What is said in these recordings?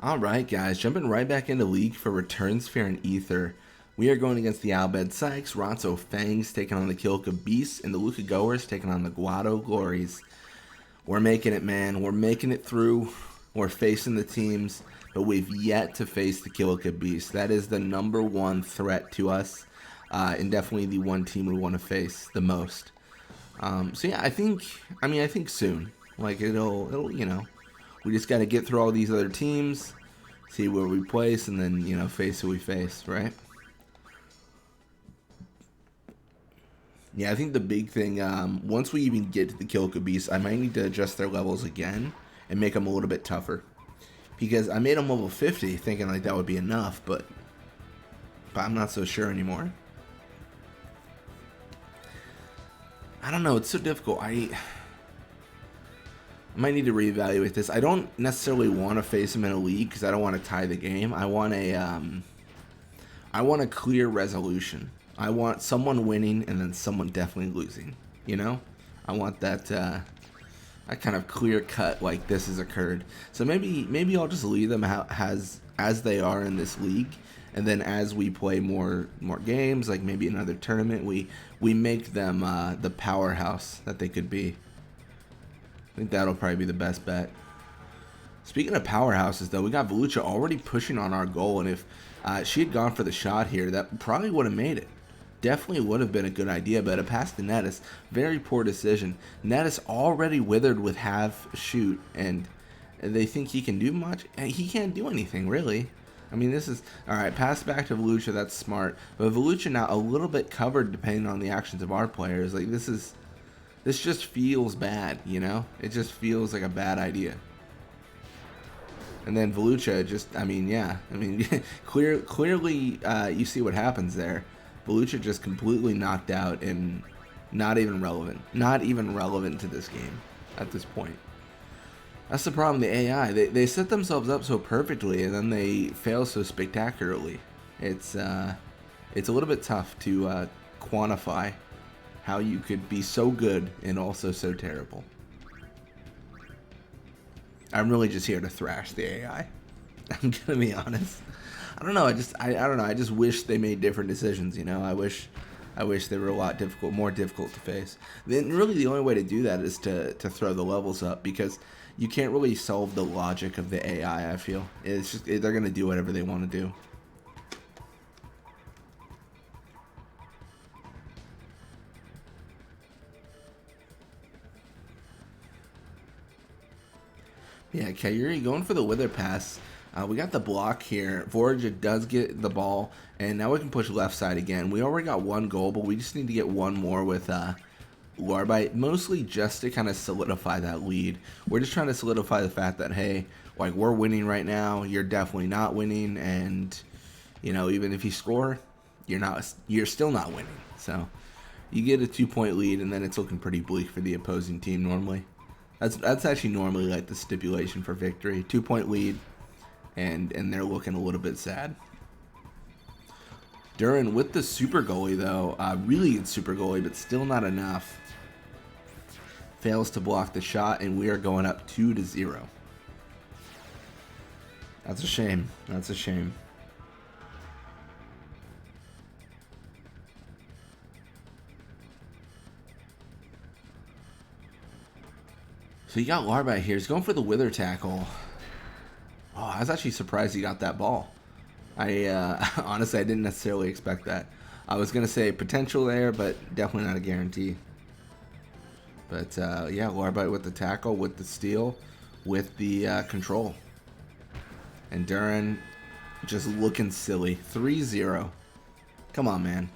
Alright guys, jumping right back into League for Return Sphere and Ether. We are going against the Albed Sykes, Ronso Fangs taking on the Kilika Beasts, and the Luka Goers taking on the Guado Glories. We're making it, man. We're making it through. We're facing the teams, but we've yet to face the Kilika Beasts. That is the #1 threat to us, and definitely the one team we want to face the most. So yeah, I think soon. Like it'll we just got to get through all these other teams, see where we place, and then, face who we face, right? Yeah, I think the big thing, once we even get to the Kilika Beast, I might need to adjust their levels again and make them a little bit tougher. Because I made them level 50 thinking like that would be enough, but I'm not so sure anymore. I don't know, it's so difficult. I might need to reevaluate this. I don't necessarily want to face him in a league because I don't want to tie the game. I want a clear resolution. I want someone winning and then someone definitely losing. I want that kind of clear cut, like this has occurred. So maybe I'll just leave them as they are in this league, and then as we play more games, like maybe another tournament, we make them the powerhouse that they could be. I think that'll probably be the best bet. Speaking of powerhouses, though, we got Volucha already pushing on our goal, and if she had gone for the shot here, that probably would have made it. Definitely would have been a good idea, but a pass to Nettis, very poor decision. Nettis already withered with half shoot, and they think he can do much. He can't do anything, really. I mean, this is... Alright, pass back to Volucha, that's smart. But Volucha now a little bit covered depending on the actions of our players. Like, this just feels bad, It just feels like a bad idea. And then Volucha just, clearly you see what happens there. Volucha just completely knocked out and not even relevant. Not even relevant to this game at this point. That's the problem, the AI. They set themselves up so perfectly and then they fail so spectacularly. It's a little bit tough to quantify how you could be so good and also so terrible. I'm really just here to thrash the AI. I'm gonna be honest. I don't know. I don't know. I just wish they made different decisions. I wish they were a lot more difficult to face. Then really the only way to do that is to throw the levels up, because you can't really solve the logic of the AI. I feel it's just they're gonna do whatever they want to do. Yeah, Kyrie going for the wither pass. We got the block here. Vorja does get the ball, and now we can push left side again. We already got one goal, but we just need to get one more with Larbite, mostly just to kind of solidify that lead. We're just trying to solidify the fact that, hey, like, we're winning right now, you're definitely not winning, and even if you score, you're still not winning. So you get a 2-point lead, and then it's looking pretty bleak for the opposing team normally. That's actually normally like the stipulation for victory. 2-point lead, and they're looking a little bit sad. Duran with the super goalie, though. Really good super goalie, but still not enough. Fails to block the shot, and we are going up 2-0. That's a shame. That's a shame. So you got Larbite here. He's going for the wither tackle. Oh, I was actually surprised he got that ball. Honestly, I didn't necessarily expect that. I was going to say potential there, but definitely not a guarantee. But yeah, Larbite with the tackle, with the steal, with the control. And Duran just looking silly. 3-0. Come on, man.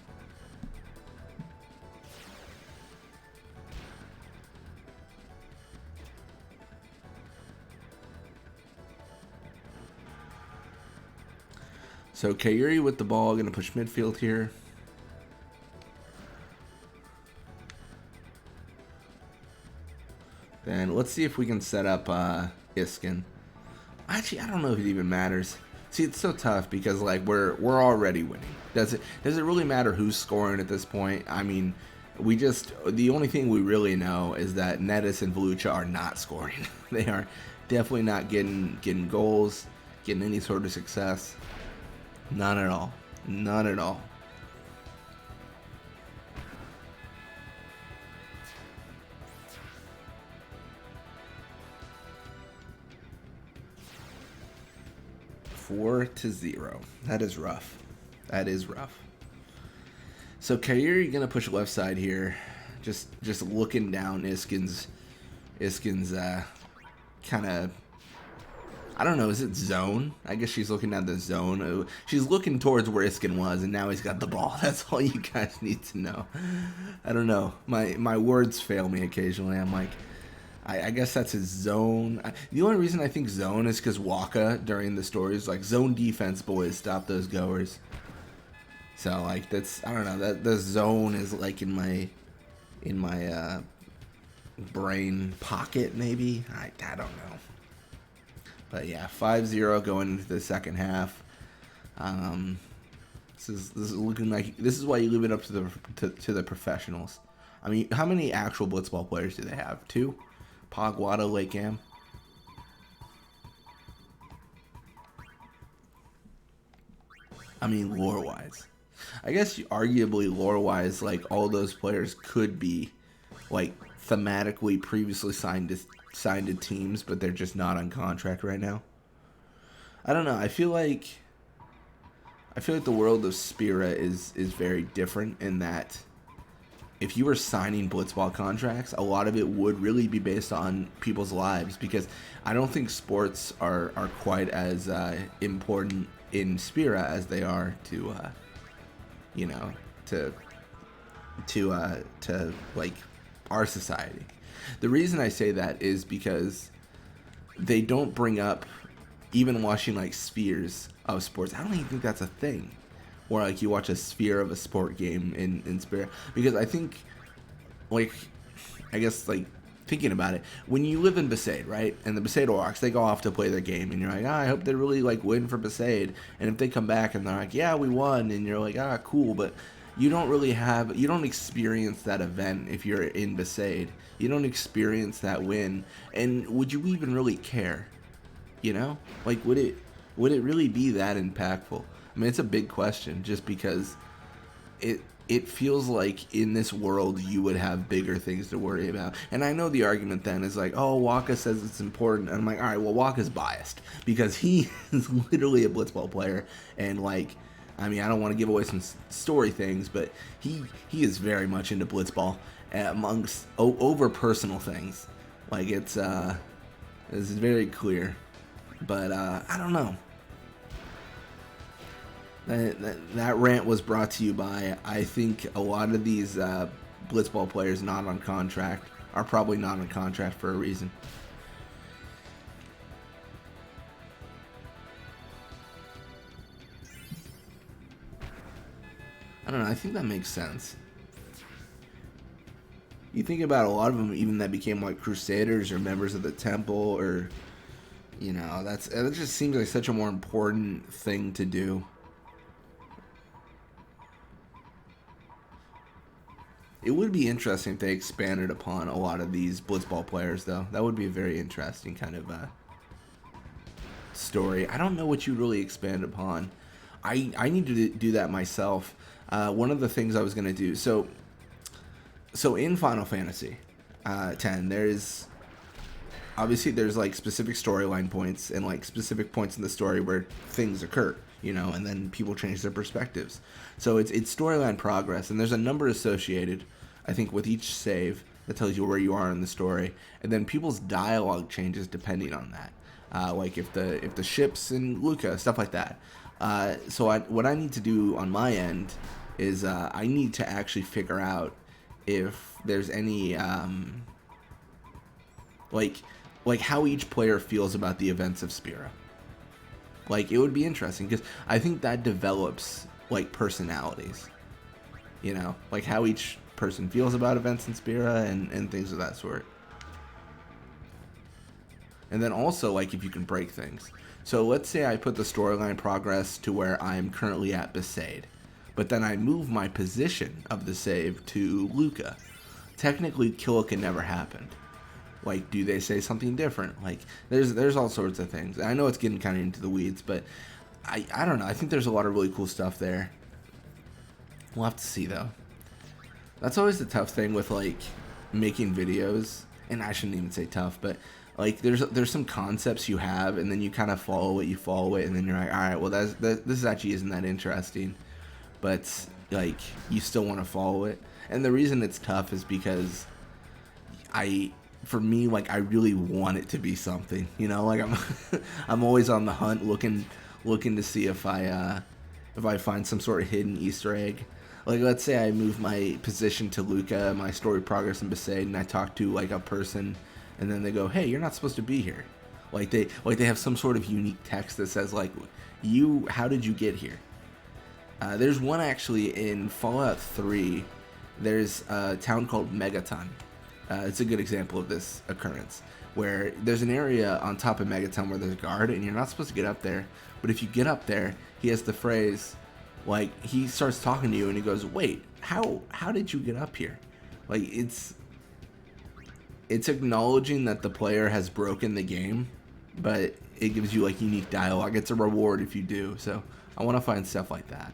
So Kyrie with the ball, going to push midfield here. Then let's see if we can set up Iskin. Actually, I don't know if it even matters. See, it's so tough because like we're already winning. Does it really matter who's scoring at this point? I mean, the only thing we really know is that Nettis and Volucha are not scoring. They are definitely not getting goals. getting any sort of success. None at all. None at all. Four to 0. That is rough. That is rough. So Kairi gonna push left side here. Just looking down Iskin's kind of, I don't know, is it zone? I guess she's looking at the zone. She's looking towards where Iskin was, and now he's got the ball. That's all you guys need to know. I don't know. My words fail me occasionally. I'm like, I guess that's his zone. The only reason I think zone is because Waka during the story is like, zone defense, boys, stop those goers. So like that's, I don't know, that the zone is like in my brain pocket maybe. I don't know. But yeah, 5-0 going into the second half. This is looking like, this is why you leave it up to the professionals. I mean, how many actual Blitzball players do they have? 2? Pogwada, Lake Cam. I mean, lore-wise. I guess arguably lore-wise, like, all those players could be, like, thematically previously signed to teams, but they're just not on contract right now. I don't know. I feel like the world of Spira is very different in that if you were signing Blitzball contracts, a lot of it would really be based on people's lives, because I don't think sports are quite as important in Spira as they are to you know, to like our society. The reason I say that is because they don't bring up even watching like spheres of sports. I don't even think that's a thing. Or like you watch a sphere of a sport game in Spira. Because I think, like, I guess like thinking about it, when you live in Besaid, right? And the Besaid Orcs, they go off to play their game, and you're like, I hope they really like win for Besaid. And if they come back and they're like, yeah, we won, and you're like, cool, but you don't experience that event if you're in Besaid. You don't experience that win, and would you even really care? You know, like would it really be that impactful? I mean, it's a big question, just because it feels like in this world you would have bigger things to worry about. And I know the argument then is like, oh, Waka says it's important. And I'm like, all right, well, Waka's biased because he is literally a Blitzball player. And like, I mean, I don't want to give away some story things, but he is very much into Blitzball amongst over personal things. Like it's very clear. But I don't know. That rant was brought to you by, I think, a lot of these Blitzball players not on contract are probably not on contract for a reason. I don't know, I think that makes sense. You think about a lot of them, even that became like Crusaders or members of the Temple, or, you know, that just seems like such a more important thing to do. It would be interesting if they expanded upon a lot of these Blitzball players, though. That would be a very interesting kind of story. I don't know what you really expand upon. I need to do that myself. One of the things I was going to do... So in Final Fantasy X, there's like specific storyline points and like specific points in the story where things occur, you know, and then people change their perspectives. So it's storyline progress, and there's a number associated, I think, with each save that tells you where you are in the story, and then people's dialogue changes depending on that. Like if the ships in Luca, stuff like that. So what I need to do on my end is I need to actually figure out if there's any like how each player feels about the events of Spira. Like, it would be interesting because I think that develops like personalities, you know, like how each person feels about events in Spira and things of that sort. And then also, like, if you can break things. So let's say I put the storyline progress to where I'm currently at Besaid, but then I move my position of the save to Luca. Technically, Kilika never happened. Like, do they say something different? Like, there's all sorts of things. I know it's getting kind of into the weeds, but I don't know. I think there's a lot of really cool stuff there. We'll have to see, though. That's always the tough thing with, like, making videos. And I shouldn't even say tough, but, like, there's some concepts you have, and then you kind of follow it, and then you're like, all right, well, this actually isn't that interesting. But, like, you still want to follow it. And the reason it's tough is because for me, like, I really want it to be something, you know, like I'm always on the hunt looking to see if I find some sort of hidden Easter egg. Like, let's say I move my position to Luca, my story progress in Besaid, and I talk to, like, a person, and then they go, hey, you're not supposed to be here. Like they have some sort of unique text that says, like, how did you get here? There's one actually in Fallout 3. There's a town called Megaton. It's a good example of this occurrence, where there's an area on top of Megaton where there's a guard, and you're not supposed to get up there. But if you get up there, he has the phrase, like, he starts talking to you, and he goes, wait, how did you get up here? Like, it's acknowledging that the player has broken the game, but it gives you, like, unique dialogue. It's a reward if you do. So I want to find stuff like that.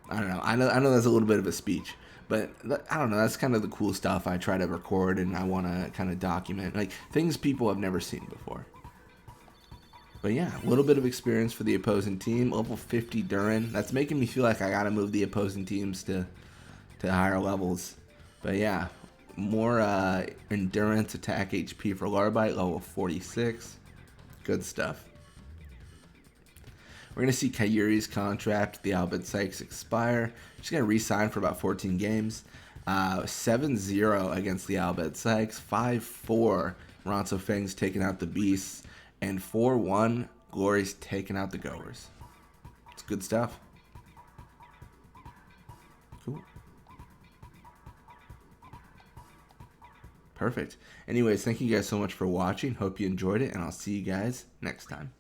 I don't know. I know that's a little bit of a speech, but I don't know. That's kind of the cool stuff I try to record, and I want to kind of document, like, things people have never seen before. But yeah, a little bit of experience for the opposing team. Level 50 Durin. That's making me feel like I gotta move the opposing teams to higher levels. But yeah, more endurance, attack, HP for Larbite. Level 46. Good stuff. We're going to see Kyuri's contract, the Albert Sykes, expire. She's going to re-sign for about 14 games. 7-0 against the Albert Sykes. 5-4, Ronso Feng's taking out the Beasts. And 4-1, Glory's taking out the Goers. It's good stuff. Cool. Perfect. Anyways, thank you guys so much for watching. Hope you enjoyed it, and I'll see you guys next time.